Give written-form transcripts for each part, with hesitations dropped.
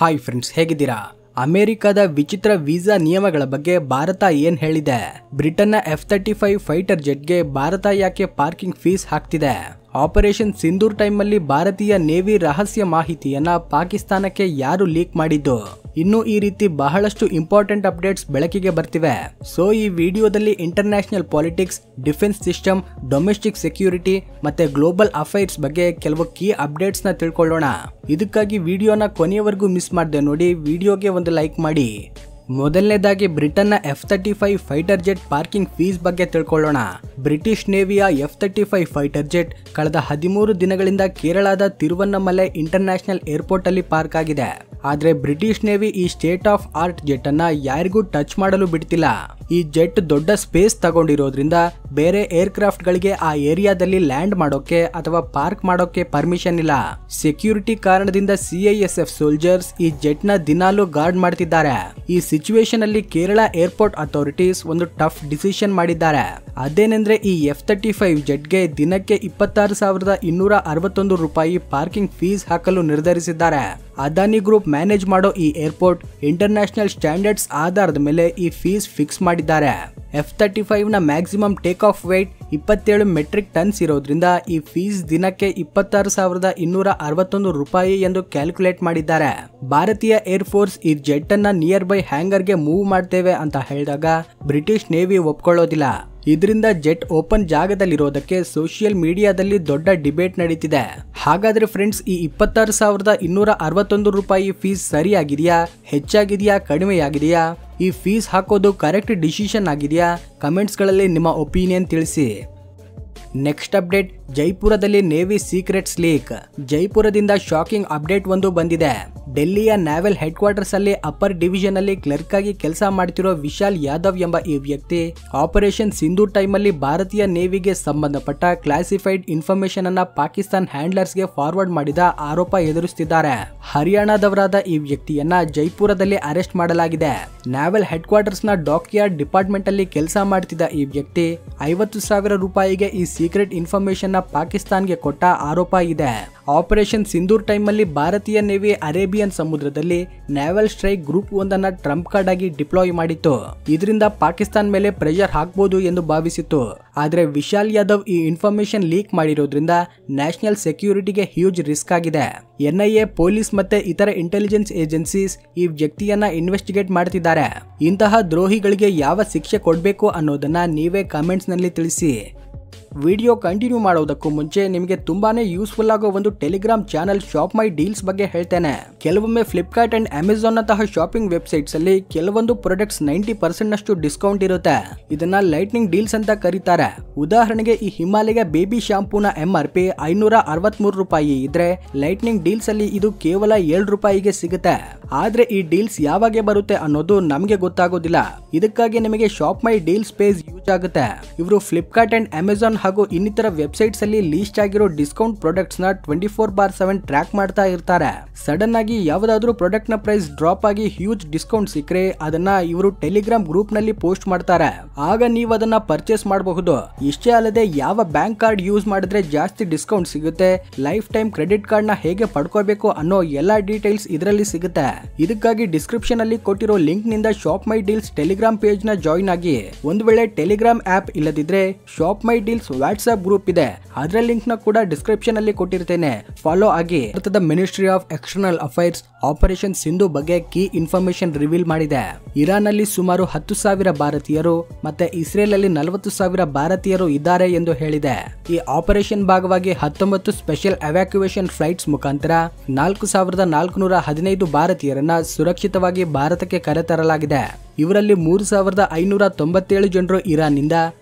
Hi friends, ಹೇಗಿದ್ದೀರಾ? ಅಮೆರಿಕದ ವಿಚಿತ್ರ ವೀಸಾ ನಿಯಮಗಳ ಬಗ್ಗೆ ಭಾರತ ಏನ್ ಹೇಳಿದೆ? ಬ್ರಿಟನ್ನ F-35 ಫೈಟರ್ ಜೆಟ್ಗೆ ಭಾರತ ಯಾಕೆ ಪಾರ್ಕಿಂಗ್ ಫೀಸ್ ಹಾಕ್ತಿದೆ? ಆಪರೇಷನ್ ಸಿಂಧೂರ್ ಟೈಮಲ್ಲಿ ಭಾರತೀಯ ನೇವಿ ರಹಸ್ಯ ಮಾಹಿತಿಯನ್ನ ಪಾಕಿಸ್ತಾನಕ್ಕೆ ಯಾರು ಲೀಕ್ ಮಾಡಿದ್ದು? ಇನ್ನು ಈ ರೀತಿ ಬಹಳಷ್ಟು ಇಂಪಾರ್ಟೆಂಟ್ ಅಪ್ಡೇಟ್ಸ್ ಬೆಳಕಿಗೆ ಬರ್ತಿವೆ. ಸೊ ಈ ವಿಡಿಯೋದಲ್ಲಿ international politics, defence system, domestic security ಮತ್ತೆ ಗ್ಲೋಬಲ್ ಅಫೈರ್ಸ್ ಬಗ್ಗೆ ಕೆಲವು ಕೀ ಅಪ್ಡೇಟ್ಸ್ ನ ತಿಳ್ಕೊಳ್ಳೋಣ. ಇದಕ್ಕಾಗಿ ವಿಡಿಯೋನ ಕೊನೆಯವರೆಗೂ ಮಿಸ್ ಮಾಡದೆ ನೋಡಿ, ವಿಡಿಯೋಗೆ ಒಂದು ಲೈಕ್ ಮಾಡಿ. ಮೊದಲನೇದಾಗಿ ಬ್ರಿಟನ್ನ F-35 fighter jet parking fees ಬಗ್ಗೆ ತಿಳ್ಕೊಳ್ಳೋಣ. ಬ್ರಿಟಿಷ್ ನೇವಿಯ F-35 ಫೈಟರ್ ಜೆಟ್ ಕಳೆದ 13 ದಿನಗಳಿಂದ ಕೇರಳದ ತಿರುವನ್ನಮಲೈ ಇಂಟರ್ನ್ಯಾಷನಲ್ ಏರ್ಪೋರ್ಟ್ ಅಲ್ಲಿ ಪಾರ್ಕ್ ಆಗಿದೆ. ಆದ್ರೆ ಬ್ರಿಟಿಷ್ ನೇವಿ ಈ ಸ್ಟೇಟ್ ಆಫ್ ಆರ್ಟ್ ಜೆಟ್ ಅನ್ನ ಯಾರಿಗೂ ಟಚ್ ಮಾಡಲು ಬಿಡ್ತಿಲ್ಲ. ಈ ಜೆಟ್ ದೊಡ್ಡ ಸ್ಪೇಸ್ ತಗೊಂಡಿರೋದ್ರಿಂದ ಬೇರೆ ಏರ್ಕ್ರಾಫ್ಟ್ ಗಳಿಗೆ ಆ ಏರಿಯಾದಲ್ಲಿ ಲ್ಯಾಂಡ್ ಮಾಡೋಕೆ ಅಥವಾ ಪಾರ್ಕ್ ಮಾಡೋಕೆ ಪರ್ಮಿಷನ್ ಇಲ್ಲ. ಸೆಕ್ಯೂರಿಟಿ ಕಾರಣದಿಂದ CISF ಸೋಲ್ಜರ್ಸ್ ಈ ಜೆಟ್ ನ ದಿನಾಲೂ ಗಾರ್ಡ್ ಮಾಡ್ತಿದ್ದಾರೆ. ಈ ಸಿಚುವೇಶನ್ ಅಲ್ಲಿ ಕೇರಳ ಏರ್ಪೋರ್ಟ್ ಅಥಾರಿಟೀಸ್ ಒಂದು ಟಫ್ ಡಿಸಿಷನ್ ಮಾಡಿದ್ದಾರೆ. ಅದೇನೆಂದ್ರೆ ಈ F-35 ಜೆಟ್ಗೆ ದಿನಕ್ಕೆ 26,261 ರೂಪಾಯಿ ಪಾರ್ಕಿಂಗ್ ಫೀಸ್ ಹಾಕಲು ನಿರ್ಧರಿಸಿದ್ದಾರೆ. ಅದಾನಿ ಗ್ರೂಪ್ ಮ್ಯಾನೇಜ್ ಮಾಡೋ ಈ ಏರ್ಪೋರ್ಟ್ ಇಂಟರ್ನ್ಯಾಷನಲ್ ಸ್ಟ್ಯಾಂಡರ್ಡ್ಸ್ ಆಧಾರದ ಮೇಲೆ ಈ ಫೀಸ್ ಫಿಕ್ಸ್ ಮಾಡಿದ್ದಾರೆ. F-35 ನ maximum take off wait 27 metric tons ಇರೋದ್ರಿಂದ ಈ ಫೀಸ್ ದಿನಕ್ಕೆ 26,261 ರೂಪಾಯಿ ಎಂದು ಕ್ಯಾಲ್ಕುಲೇಟ್ ಮಾಡಿದ್ದಾರೆ. ಭಾರತೀಯ ಏರ್ ಫೋರ್ಸ್ ಈ ಜೆಟ್ ಅನ್ನ ನಿಯರ್ ಬೈ ಹ್ಯಾಂಗರ್ ಗೆ ಮೂವ್ ಮಾಡ್ತೇವೆ ಅಂತ ಹೇಳಿದಾಗ ಬ್ರಿಟಿಷ್ ನೇವಿ ಒಪ್ಕೊಳ್ಳೋದಿಲ್ಲ. ಇದರಿಂದ ಜೆಟ್ ಓಪನ್ ಜಾಗದಲ್ಲಿರೋದಕ್ಕೆ ಸೋಷಿಯಲ್ ಮೀಡಿಯಾದಲ್ಲಿ ದೊಡ್ಡ ಡಿಬೇಟ್ ನಡೀತಿದೆ. ಹಾಗಾದ್ರೆ ಫ್ರೆಂಡ್ಸ್, ಈ 26,261 ರೂಪಾಯಿ ಫೀಸ್ ಸರಿಯಾಗಿದೆಯಾ, ಹೆಚ್ಚಾಗಿದೆಯಾ, ಕಡಿಮೆಯಾಗಿದೆಯಾ? ಈ ಫೀಸ್ ಹಾಕೋದು ಕರೆಕ್ಟ್ ಡಿಸಿಷನ್ ಆಗಿದೆಯಾ? ಕಮೆಂಟ್ಸ್ ಗಳಲ್ಲಿ ನಿಮ್ಮ ಒಪಿನಿಯನ್ ತಿಳಿಸಿ. ನೆಕ್ಸ್ಟ್ ಅಪ್ಡೇಟ್, ಜೈಪುರದಲ್ಲಿ ನೇವಿ ಸೀಕ್ರೆಟ್ಸ್ ಲೀಕ್. ಜೈಪುರದಿಂದ ಶಾಕಿಂಗ್ ಅಪ್ಡೇಟ್ ಒಂದು ಬಂದಿದೆ. ಡೆಲ್ಲಿಯ ನ್ಯಾವಲ್ ಹೆಡ್ ಕ್ವಾರ್ಟರ್ಸ್ ಅಲ್ಲಿ ಅಪ್ಪರ್ ಡಿವಿಷನ್ ಅಲ್ಲಿ ಕ್ಲರ್ಕ್ ಆಗಿ ಕೆಲಸ ಮಾಡ್ತಿರೋ ವಿಶಾಲ್ ಯಾದವ್ ಎಂಬ ಈ ವ್ಯಕ್ತಿ ಆಪರೇಷನ್ ಸಿಂಧೂರ್ ಟೈಮ್ ಅಲ್ಲಿ ಭಾರತೀಯ ನೇವಿಗೆ ಸಂಬಂಧಪಟ್ಟ ಕ್ಲಾಸಿಫೈಡ್ ಇನ್ಫಾರ್ಮೇಶನ್ ಅನ್ನ ಪಾಕಿಸ್ತಾನ್ ಹ್ಯಾಂಡ್ಲರ್ಸ್ ಗೆ ಫಾರ್ವರ್ಡ್ ಮಾಡಿದ ಆರೋಪ ಎದುರಿಸುತ್ತಿದ್ದಾರೆ. ಹರಿಯಾಣದವರಾದ ಈ ವ್ಯಕ್ತಿಯನ್ನ ಜೈಪುರದಲ್ಲಿ ಅರೆಸ್ಟ್ ಮಾಡಲಾಗಿದೆ. ನ್ಯಾವಲ್ ಹೆಡ್ ಕ್ವಾರ್ಟರ್ಸ್ ನ ಡಾಕ್ಯಾರ್ಡ್ ಡಿಪಾರ್ಟ್ಮೆಂಟ್ ಅಲ್ಲಿ ಕೆಲಸ ಮಾಡ್ತಿದ್ದ ಈ ವ್ಯಕ್ತಿ 50,000 ರೂಪಾಯಿಗೆ ಈ ಸೀಕ್ರೆಟ್ ಇನ್ಫಾರ್ಮೇಶನ್ ನ ಪಾಕಿಸ್ತಾನ್ಗೆ ಕೊಟ್ಟ ಆರೋಪ ಇದೆ. ಆಪರೇಷನ್ ಸಿಂಧೂರ್ ಟೈಮ್ ಅಲ್ಲಿ ಭಾರತೀಯ ನೇವಿ ಅರೇಬಿಯನ್ ಸಮುದ್ರದಲ್ಲಿ ನ್ಯಾವಲ್ ಸ್ಟ್ರೈಕ್ ಗ್ರೂಪ್ ಒಂದನ್ನ ಟ್ರಂಪ್ ಕಾರ್ಡ್ ಆಗಿ ಡಿಪ್ಲಾಯ್ ಮಾಡಿತ್ತು. ಇದರಿಂದ ಪಾಕಿಸ್ತಾನ್ ಮೇಲೆ ಪ್ರೆಷರ್ ಹಾಕಬಹುದು ಎಂದು ಭಾವಿಸಿತ್ತು. ಆದ್ರೆ ವಿಶಾಲ್ ಯಾದವ್ ಈ ಇನ್ಫಾರ್ಮೇಶನ್ ಲೀಕ್ ಮಾಡಿರೋದ್ರಿಂದ ನ್ಯಾಷನಲ್ ಸೆಕ್ಯೂರಿಟಿಗೆ ಹ್ಯೂಜ್ ರಿಸ್ಕ್ ಆಗಿದೆ. NIA, ಪೊಲೀಸ್ ಮತ್ತೆ ಇತರ ಇಂಟೆಲಿಜೆನ್ಸ್ ಏಜೆನ್ಸೀಸ್ ಈ ವ್ಯಕ್ತಿಯನ್ನ ಇನ್ವೆಸ್ಟಿಗೇಟ್ ಮಾಡ್ತಿದ್ದಾರೆ. ಇಂತಹ ದ್ರೋಹಿಗಳಿಗೆ ಯಾವ ಶಿಕ್ಷೆ ಕೊಡಬೇಕು ಅನ್ನೋದನ್ನ ನೀವೇ ಕಾಮೆಂಟ್ಸ್ ನಲ್ಲಿ ತಿಳಿಸಿ. ವಿಡಿಯೋ ಕಂಟಿನ್ಯೂ ಮಾಡೋದಕ್ಕೂ ಮುಂಚೆ ನಿಮಗೆ ತುಂಬಾನೇ ಯೂಸ್ಫುಲ್ ಆಗೋ ಒಂದು ಟೆಲಿಗ್ರಾಮ್ ಚಾನಲ್ ಶಾಪ್ ಮೈ ಡೀಲ್ಸ್ ಬಗ್ಗೆ ಹೇಳ್ತೇನೆ. ಕೆಲವೊಮ್ಮೆ ಫ್ಲಿಪ್ಕಾರ್ಟ್ ಅಂಡ್ ಅಮೆಜಾನ್ ನಂತಹ ಶಾಪಿಂಗ್ ವೆಬ್ಸೈಟ್ಸ್ ಅಲ್ಲಿ ಕೆಲವೊಂದು ಪ್ರಾಡಕ್ಟ್ಸ್ 90% ನಷ್ಟು ಡಿಸ್ಕೌಂಟ್ ಇರುತ್ತೆ. ಇದನ್ನ ಲೈಟ್ನಿಂಗ್ ಡೀಲ್ಸ್ ಅಂತ ಕರೀತಾರೆ. ಉದಾಹರಣೆಗೆ ಈ ಹಿಮಾಲಯ ಬೇಬಿ ಶಾಂಪೂನ MRP 563 ರೂಪಾಯಿ ಇದ್ರೆ ಲೈಟ್ನಿಂಗ್ ಡೀಲ್ಸ್ ಅಲ್ಲಿ ಇದು ಕೇವಲ 7 ರೂಪಾಯಿಗೆ ಸಿಗುತ್ತೆ. ಆದ್ರೆ ಈ ಡೀಲ್ಸ್ ಯಾವಾಗ ಬರುತ್ತೆ ಅನ್ನೋದು ನಮಗೆ ಗೊತ್ತಾಗೋದಿಲ್ಲ. ಇದಕ್ಕಾಗಿ ನಿಮಗೆ ಶಾಪ್ ಮೈ ಡೀಲ್ಸ್ ಪೇಜ್ ಯೂಸ್ ಆಗುತ್ತೆ. ಇವರು ಫ್ಲಿಪ್ಕಾರ್ಟ್ ಅಂಡ್ ಅಮೆಜಾನ್ ಹಾಗೂ ಇನ್ನಿತರ ವೆಬ್ಸೈಟ್ಸ್ ಅಲ್ಲಿ ಲೀಸ್ಟ್ ಆಗಿರೋ ಡಿಸ್ಕೌಂಟ್ ಪ್ರಾಡಕ್ಟ್ಸ್ ನ 24/7 ಟ್ರ್ಯಾಕ್ ಮಾಡ್ತಾ ಇರ್ತಾರೆ. ಸಡನ್ ಆಗಿ ಯಾವುದಾದ್ರೂ ಪ್ರಾಡಕ್ಟ್ ನ ಪ್ರೈಸ್ ಡ್ರಾಪ್ ಆಗಿ ಹ್ಯೂಜ್ ಡಿಸ್ಕೌಂಟ್ ಸಿಕ್ಕರೆ ಅದನ್ನ ಇವರು ಟೆಲಿಗ್ರಾಮ್ ಗ್ರೂಪ್ ನಲ್ಲಿ ಪೋಸ್ಟ್ ಮಾಡ್ತಾರೆ. ಆಗ ನೀವು ಅದನ್ನ ಪರ್ಚೇಸ್ ಮಾಡಬಹುದು. ಇಷ್ಟೇ ಅಲ್ಲದೆ ಯಾವ ಬ್ಯಾಂಕ್ ಕಾರ್ಡ್ ಯೂಸ್ ಮಾಡಿದ್ರೆ ಜಾಸ್ತಿ ಡಿಸ್ಕೌಂಟ್ ಸಿಗುತ್ತೆ, ಲೈಫ್ ಟೈಮ್ ಕ್ರೆಡಿಟ್ ಕಾರ್ಡ್ ನ ಹೇಗೆ ಪಡ್ಕೋಬೇಕು ಅನ್ನೋ ಎಲ್ಲಾ ಡೀಟೇಲ್ಸ್ ಇದರಲ್ಲಿ ಸಿಗುತ್ತೆ. ಇದಕ್ಕಾಗಿ ಡಿಸ್ಕ್ರಿಪ್ಷನ್ ಅಲ್ಲಿ ಕೊಟ್ಟಿರೋ ಲಿಂಕ್ ನಿಂದ ಶಾಪ್ ಮೈ ಡೀಲ್ಸ್ ಟೆಲಿಗ್ರಾಮ್ ಪೇಜ್ ನ ಜಾಯಿನ್ ಆಗಿ. ಒಂದು ವೇಳೆ ಟೆಲಿಗ್ರಾಮ್ ಆಪ್ ಇಲ್ಲದಿದ್ರೆ ಶಾಪ್ ಮೈ ಡೀಲ್ಸ್ ವಾಟ್ಸ್ಆಪ್ ಗ್ರೂಪ್ ಇದೆ, ಅದರ ಲಿಂಕ್ ನ ಕೂಡ ಡಿಸ್ಕ್ರಿಪ್ಷನ್ ಅಲ್ಲಿ ಕೊಟ್ಟಿರ್ತೇನೆ, ಫಾಲೋ ಆಗಿ. ಭಾರತದ ministry of external affairs operation Sindhu ಬಗ್ಗೆ ಕೀ ಇನ್ಫಾರ್ಮೇಶನ್ ರಿವೀಲ್ ಮಾಡಿದೆ. ಇರಾನ್ ಅಲ್ಲಿ ಸುಮಾರು 10,000 ಭಾರತೀಯರು ಮತ್ತೆ ಇಸ್ರೇಲ್ ಅಲ್ಲಿ 40,000 ಭಾರತೀಯರು ಇದ್ದಾರೆ ಎಂದು ಹೇಳಿದೆ. ಈ ಆಪರೇಷನ್ ಭಾಗವಾಗಿ 19 ಸ್ಪೆಷಲ್ ಎವ್ಯಾಕ್ಯುಯೇಷನ್ ಫ್ಲೈಟ್ಸ್ ಮುಖಾಂತರ 4,415 ಭಾರತೀಯರನ್ನ ಸುರಕ್ಷಿತವಾಗಿ ಭಾರತಕ್ಕೆ ಕರೆತರಲಾಗಿದೆ. ಇವರಲ್ಲಿ 3,597 ಜನರು ಇರಾನ್ ನಿಂದ,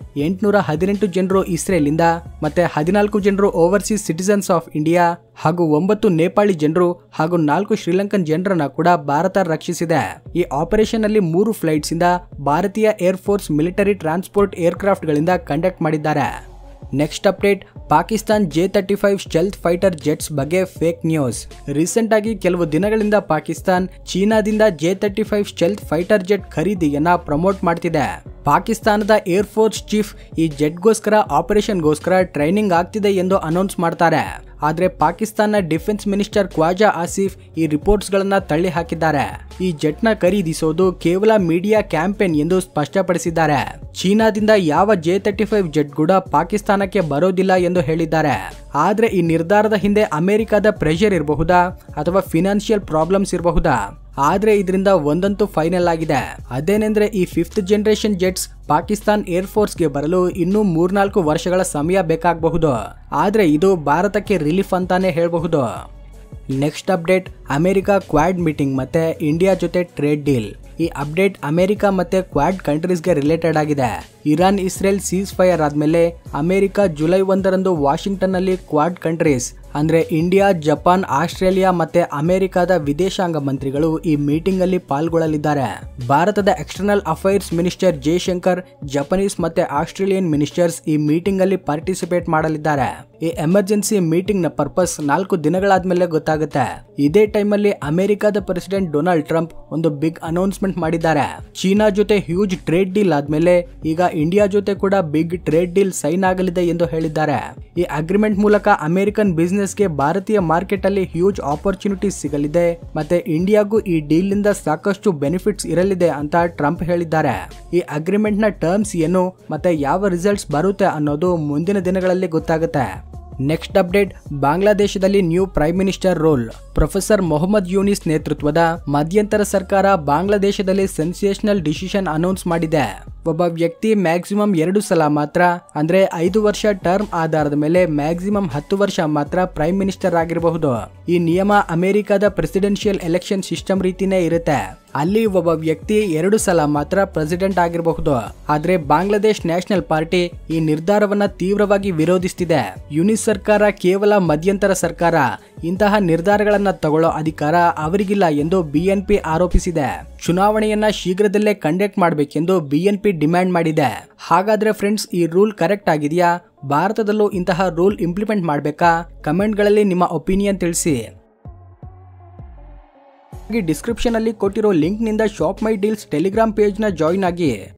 818 ಜನರು ಇಸ್ರೇಲ್ ಇಂದ ಮತ್ತೆ 14 ಜನರು ಓವರ್ಸೀಸ್ ಸಿಟಿಸನ್ಸ್ ಆಫ್ ಇಂಡಿಯಾ ಹಾಗೂ 9 ನೇಪಾಳಿ ಜನರು ಹಾಗೂ 4 ಶ್ರೀಲಂಕನ್ ಜನರನ್ನ ಕೂಡ ಭಾರತ ರಕ್ಷಿಸಿದೆ. ಈ ಆಪರೇಷನ್ ಅಲ್ಲಿ 3 ಫ್ಲೈಟ್ಸ್ ಇಂದ ಭಾರತೀಯ air force military transport aircraft ಗಳಿಂದ ಕಂಡಕ್ಟ್ ಮಾಡಿದ್ದಾರೆ. Next update, Pakistan J-35 stealth fighter jets ಬಗ್ಗೆ ಫೇಕ್ ನ್ಯೂಸ್. ರೀಸೆಂಟ್ ಆಗಿ ಕೆಲವು ದಿನಗಳಿಂದ ಪಾಕಿಸ್ತಾನ್ ಚೀನಾದಿಂದ J-35 ಸ್ಟೆಲ್ತ್ ಫೈಟರ್ ಜೆಟ್ ಖರೀದಿಯನ್ನ ಪ್ರಮೋಟ್ ಮಾಡ್ತಿದೆ. ಪಾಕಿಸ್ತಾನದ ಏರ್ ಫೋರ್ಸ್ ಚೀಫ್ ಈ ಜೆಟ್ಗೋಸ್ಕರ ಆಪರೇಷನ್ಗೋಸ್ಕರ ಟ್ರೈನಿಂಗ್ ಆಗ್ತಿದೆ ಎಂದು ಅನೌನ್ಸ್ ಮಾಡ್ತಾರೆ. ಆದ್ರೆ ಪಾಕಿಸ್ತಾನ ಡಿಫೆನ್ಸ್ ಮಿನಿಸ್ಟರ್ ಖ್ವಾಜಾ ಆಸಿಫ್ ಈ ರಿಪೋರ್ಟ್ಸ್ ಗಳನ್ನ ತಳ್ಳಿ ಹಾಕಿದ್ದಾರೆ. ಈ ಜೆಟ್ ನ ಖರೀದಿಸೋದು ಕೇವಲ ಮೀಡಿಯಾ ಕ್ಯಾಂಪೇನ್ ಎಂದು ಸ್ಪಷ್ಟಪಡಿಸಿದ್ದಾರೆ. ಚೀನಾದಿಂದ ಯಾವ J-35 ಜೆಟ್ ಕೂಡ ಪಾಕಿಸ್ತಾನಕ್ಕೆ ಬರೋದಿಲ್ಲ ಎಂದು ಹೇಳಿದ್ದಾರೆ. ಆದ್ರೆ ಈ ನಿರ್ಧಾರದ ಹಿಂದೆ ಅಮೆರಿಕದ ಪ್ರೆಷರ್ ಇರಬಹುದಾ ಅಥವಾ ಫಿನಾನ್ಷಿಯಲ್ ಪ್ರಾಬ್ಲಮ್ಸ್ ಇರಬಹುದಾ? ಆದ್ರೆ ಇದರಿಂದ ಒಂದಂತೂ ಫೈನಲ್ ಆಗಿದೆ, ಅದೇನೆಂದ್ರೆ ಈ 5th generation jets Pakistan air ಫೋರ್ಸ್ಗೆ ಬರಲು ಇನ್ನೂ 3-4 ವರ್ಷಗಳ ಸಮಯ ಬೇಕಾಗಬಹುದು. ಆದ್ರೆ ಇದು ಭಾರತಕ್ಕೆ ರಿಲೀಫ್ ಅಂತಾನೆ ಹೇಳಬಹುದು. Next update, America Quad meeting ಮತ್ತೆ ಇಂಡಿಯಾ ಜೊತೆ ಟ್ರೇಡ್ ಡೀಲ್. ಈ ಅಪ್ಡೇಟ್ ಅಮೆರಿಕ ಮತ್ತೆ ಕ್ವಾಡ್ ಕಂಟ್ರೀಸ್ಗೆ ರಿಲೇಟೆಡ್ ಆಗಿದೆ. ಇರಾನ್ ಇಸ್ರೇಲ್ ಸೀಸ್ ಫೈರ್ ಆದ್ಮೇಲೆ ಅಮೆರಿಕ ಜುಲೈ 1ರಂದು ವಾಷಿಂಗ್ಟನ್ ನಲ್ಲಿ ಕ್ವಾಡ್ ಕಂಟ್ರೀಸ್ ಅಂದ್ರೆ ಇಂಡಿಯಾ, ಜಪಾನ್, ಆಸ್ಟ್ರೇಲಿಯಾ ಮತ್ತೆ ಅಮೆರಿಕದ ವಿದೇಶಾಂಗ ಮಂತ್ರಿಗಳು ಈ ಮೀಟಿಂಗ್ ಅಲ್ಲಿ ಪಾಲ್ಗೊಳ್ಳಲಿದ್ದಾರೆ. ಭಾರತದ external affairs minister Jaishankar, Japanese ಮತ್ತೆ ಆಸ್ಟ್ರೇಲಿಯನ್ ಮಿನಿಸ್ಟರ್ಸ್ ಈ ಮೀಟಿಂಗ್ ಅಲ್ಲಿ ಪಾರ್ಟಿಸಿಪೇಟ್ ಮಾಡಲಿದ್ದಾರೆ. ಈ ಎಮರ್ಜೆನ್ಸಿ ಮೀಟಿಂಗ್ ನ ಪರ್ಪಸ್ 4 ದಿನಗಳಾದ್ಮೇಲೆ ಗೊತ್ತಾಗುತ್ತೆ. ಇದೇ ಟೈಮ್ ಅಲ್ಲಿ ಅಮೆರಿಕದ ಪ್ರೆಸಿಡೆಂಟ್ ಡೊನಾಲ್ಡ್ ಟ್ರಂಪ್ ಒಂದು ಬಿಗ್ ಅನೌನ್ಸ್ಮೆಂಟ್ ಮಾಡಿದ್ದಾರೆ. ಚೀನಾ ಜೊತೆ ಹ್ಯೂಜ್ ಟ್ರೇಡ್ ಡೀಲ್ ಆದ್ಮೇಲೆ ಈಗ ಇಂಡಿಯಾ ಜೊತೆ ಕೂಡ ಬಿಗ್ ಟ್ರೇಡ್ ಡೀಲ್ ಸೈನ್ ಆಗಲಿದೆ ಎಂದು ಹೇಳಿದ್ದಾರೆ. ಈ ಅಗ್ರಿಮೆಂಟ್ ಮೂಲಕ ಅಮೆರಿಕನ್ ಬಿಸಿನೆಸ್ ಗೆ ಭಾರತೀಯ ಮಾರ್ಕೆಟ್ ಅಲ್ಲಿ ಹ್ಯೂಜ್ ಆಪರ್ಚುನಿಟೀಸ್ ಸಿಗಲಿದೆ ಮತ್ತೆ ಇಂಡಿಯಾಗೂ ಈ ಡೀಲ್ ನಿಂದ ಸಾಕಷ್ಟು ಬೆನಿಫಿಟ್ಸ್ ಇರಲಿದೆ ಅಂತ ಟ್ರಂಪ್ ಹೇಳಿದ್ದಾರೆ. ಈ ಅಗ್ರಿಮೆಂಟ್ ನ ಟರ್ಮ್ಸ್ ಏನು ಮತ್ತೆ ಯಾವ ರಿಸಲ್ಟ್ಸ್ ಬರುತ್ತೆ ಅನ್ನೋದು ಮುಂದಿನ ದಿನಗಳಲ್ಲಿ ಗೊತ್ತಾಗುತ್ತೆ. ನೆಕ್ಸ್ಟ್ ಅಪ್ಡೇಟ್, ಬಾಂಗ್ಲಾದೇಶದಲ್ಲಿ new prime minister role. Professor Mohammad Yunus ನೇತೃತ್ವದ ಮಧ್ಯಂತರ ಸರ್ಕಾರ ಬಾಂಗ್ಲಾದೇಶದಲ್ಲಿ ಸೆನ್ಸೇಷನಲ್ ಡಿಸಿಷನ್ ಅನೌನ್ಸ್ ಮಾಡಿದೆ. ಒಬ್ಬ ವ್ಯಕ್ತಿ ಮ್ಯಾಕ್ಸಿಮಮ್ 2 ಸಲ ಮಾತ್ರ ಅಂದ್ರೆ 5 ವರ್ಷ ಟರ್ಮ್ ಆಧಾರದ ಮೇಲೆ ಮ್ಯಾಕ್ಸಿಮಮ್ 10 ವರ್ಷ ಮಾತ್ರ ಪ್ರೈಮ್ ಮಿನಿಸ್ಟರ್ ಆಗಿರಬಹುದು. ಈ ನಿಯಮ ಅಮೆರಿಕದ ಪ್ರೆಸಿಡೆನ್ಷಿಯಲ್ ಎಲೆಕ್ಷನ್ ಸಿಸ್ಟಮ್ ರೀತಿನೇ ಇರುತ್ತೆ. ಅಲ್ಲಿ ಒಬ್ಬ ವ್ಯಕ್ತಿ 2 ಸಲ ಮಾತ್ರ ಪ್ರೆಸಿಡೆಂಟ್ ಆಗಿರಬಹುದು. ಆದ್ರೆ ಬಾಂಗ್ಲಾದೇಶ್ ನ್ಯಾಷನಲ್ ಪಾರ್ಟಿ ಈ ನಿರ್ಧಾರವನ್ನ ತೀವ್ರವಾಗಿ ವಿರೋಧಿಸುತ್ತಿದೆ. ಯುನಿಸ್ ಸರ್ಕಾರ ಕೇವಲ ಮಧ್ಯಂತರ ಸರ್ಕಾರ, ಇಂತಹ ನಿರ್ಧಾರಗಳನ್ನ ತಗೊಳ್ಳೋ ಅಧಿಕಾರ ಅವರಿಗಿಲ್ಲ ಎಂದು BNP ಆರೋಪಿಸಿದೆ. ಚುನಾವಣೆಯನ್ನ ಶೀಘ್ರದಲ್ಲೇ ಕಂಡಕ್ಟ್ ಮಾಡಬೇಕೆಂದು BNP ಡಿಮ್ಯಾಂಡ್ ಮಾಡಿದೆ. ಹಾಗಾದ್ರೆ ಫ್ರೆಂಡ್ಸ್, ಈ ರೂಲ್ ಕರೆಕ್ಟ್ ಆಗಿದೆಯಾ? ಭಾರತದಲ್ಲೂ ಇಂತಹ ರೂಲ್ ಇಂಪ್ಲಿಮೆಂಟ್ ಮಾಡಬೇಕಾ? ಕಮೆಂಟ್ಗಳಲ್ಲಿ ನಿಮ್ಮ ಒಪಿನಿಯನ್ ತಿಳಿಸಿ. ಡಿಸ್ಕ್ರಿಪ್ಷನ್ ಅಲ್ಲಿ ಕೊಟ್ಟಿರೋ ಲಿಂಕ್ ನಿಂದ ಶಾಪ್ ಮೈ ಡೀಲ್ಸ್ ಟೆಲಿಗ್ರಾಮ್ ಪೇಜ್ ನ ಜಾಯಿನ್ ಆಗಿ.